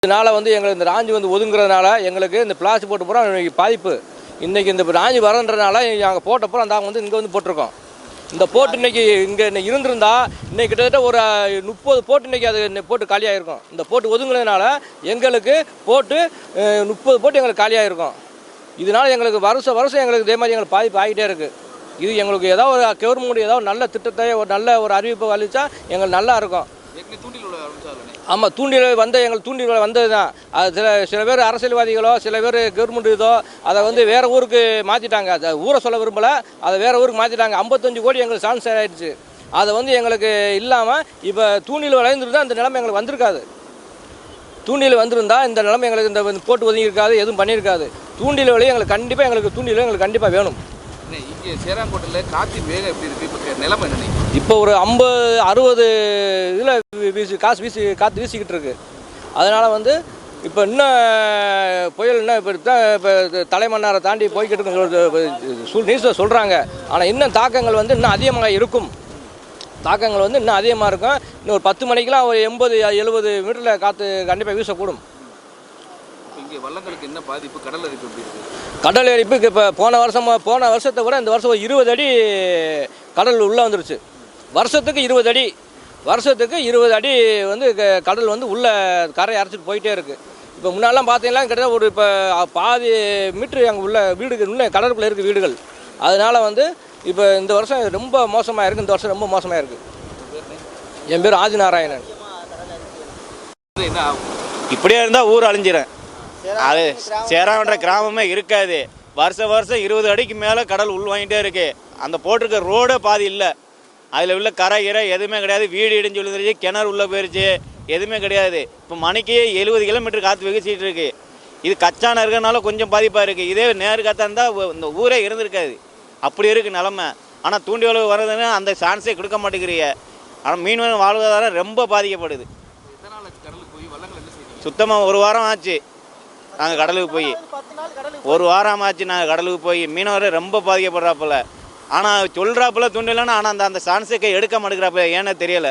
இதனால் வந்து எங்களுக்கு இந்த ராஞ்சி வந்து ஒதுங்குறதுனால எங்களுக்கு இந்த பிளாஸ்டிக் போட்டு பூரா பாதிப்பு. இன்றைக்கி இந்த ராஞ்சி வரன்றனால நாங்கள் போட்டப்போ அந்த வந்து இங்கே வந்து போட்டிருக்கோம். இந்த போட்டு இன்றைக்கி இங்கே இருந்திருந்தா இன்றைக்கி கிட்டத்தட்ட ஒரு 30 போட்டு இன்றைக்கி அது போட்டு காலியாகிருக்கும். இந்த போட்டு ஒதுங்குறதுனால எங்களுக்கு போட்டு 30 போட்டு எங்களுக்கு காலியாகிருக்கும். இதனால் எங்களுக்கு வருஷம் எங்களுக்கு இதே மாதிரி எங்களுக்கு பாதிப்பு ஆகிட்டே இருக்குது. இது எங்களுக்கு ஏதாவது ஒரு கவர்மெண்ட் ஏதாவது நல்ல திட்டத்தை ஒரு நல்ல ஒரு அறிவிப்பை அளித்தா எங்களுக்கு நல்லா இருக்கும். ஆமாம், எங்களுக்கு தூண்டில் வந்தது தான். அது சில பேர் அரசியல்வாதிகளோ சில பேர் கவர்மெண்ட் இதோ அதை வந்து வேறு ஊருக்கு மாற்றிட்டாங்க. அதை ஊரை சொல்ல விரும்பலை, அதை வேறு ஊருக்கு மாற்றிட்டாங்க. 55 கோடி எங்களுக்கு சான்ஸ் ஆகிடுச்சு. அதை வந்து எங்களுக்கு இல்லாமல் இப்போ தூண்டில் வளைந்துருந்தால் அந்த நிலைமை எங்களுக்கு வந்திருக்காது. தூண்டில் வந்திருந்தால் இந்த நிலைமை எங்களுக்கு இந்த போட்டு ஒதுங்கியிருக்காது, எதுவும் பண்ணியிருக்காது. தூண்டில் வழி எங்களுக்கு கண்டிப்பாக எங்களுக்கு கண்டிப்பாக வேணும். இங்கே சேராங்கோட்டையில் காற்றின் வேகம் எப்படி இருக்குது? இப்போ நிலைமை என்ன? இப்போ ஒரு 50-60 இதில் காற்று வீசிக்கிட்டு இருக்கு. அதனால் வந்து இப்போ இன்னும் புயல் இன்னும் இப்போ தலைமன்னாரை தாண்டி போய்கிட்டு இருக்கு நியூஸில் சொல்கிறாங்க. ஆனால் இன்னும் தாக்கங்கள் வந்து இன்னும் அதிகமாக இருக்கும். தாக்கங்கள் வந்து இன்னும் அதிகமாக இருக்கும். இன்னும் ஒரு 10 மணிக்கெலாம் ஒரு 80-70 மீட்டரில் காற்று கண்டிப்பாக வீசக்கூடும். இங்கே வள்ளங்களுக்கு என்ன பாதிப்பு? கடல் அரிப்பு எப்படி இருக்குது? கடல் அரிப்பு இப்போ போன வருஷத்தை விட இந்த வருஷம் 20 அடி கடல் உள்ளே வந்துருச்சு. வருஷத்துக்கு 20 அடி வந்து கடல் வந்து உள்ளே கரை அரைச்சிட்டு போயிட்டே இருக்குது. இப்போ முன்னாலாம் பார்த்தீங்கன்னா கிட்டத்தட்ட ஒரு இப்போ பாதி மீட்ரு அங்கே உள்ள வீடுகள் இன்னும் கடலுக்குள்ளே இருக்குது வீடுகள். அதனால் வந்து இப்போ இந்த வருஷம் ரொம்ப மோசமாக இருக்குது. இந்த வருஷம் ரொம்ப மோசமாக இருக்குது. என் பேர் ஆதிநாராயணன். இப்படியே இருந்தால் ஊர் அழிஞ்சிடும். அது சேராங்கோட்டை கிராமமே இருக்காது. வருஷம் 20 அடிக்கு மேலே கடல் உள்வாங்கிட்டே இருக்கு. அந்த போட்டிருக்க ரோடே பாதி இல்லை. அதில் உள்ள கரை எதுவுமே கிடையாது. வீடு இடிஞ்சு விழுந்துருச்சு, கிணறு உள்ளே போயிடுச்சு, எதுவுமே கிடையாது. இப்போ மணிக்கு 70 கிலோமீட்டர் காற்று வீசிட்டு இருக்கு. இது கச்சான இருக்கிறனால கொஞ்சம் பாதிப்பாக இருக்குது. இதே நேரு காற்றா இருந்தால் இந்த ஊரே இருந்திருக்காது. அப்படி இருக்குது நிலமை. ஆனால் தூண்டி வளவு வர்றதுன்னு அந்த சான்ஸே கொடுக்க மாட்டேங்கிறீங்க. ஆனால் மீனவன் வாழ்வாதாரம் ரொம்ப பாதிக்கப்படுது. சுத்தமாக 1 வாரம் ஆச்சு நாங்கள் கடலுக்கு போய். 1 வாரம் ஆச்சு நாங்கள் கடலுக்கு போய். மீனவரை ரொம்ப பாதிக்கப்படுறாப்புல. ஆனால் சொல்கிறாப்புல தூண்டிலன்னா, ஆனால் அந்த சான்ஸுக்கு எடுக்க மாட்டேங்கிறாப்புல. ஏன்னு தெரியலை.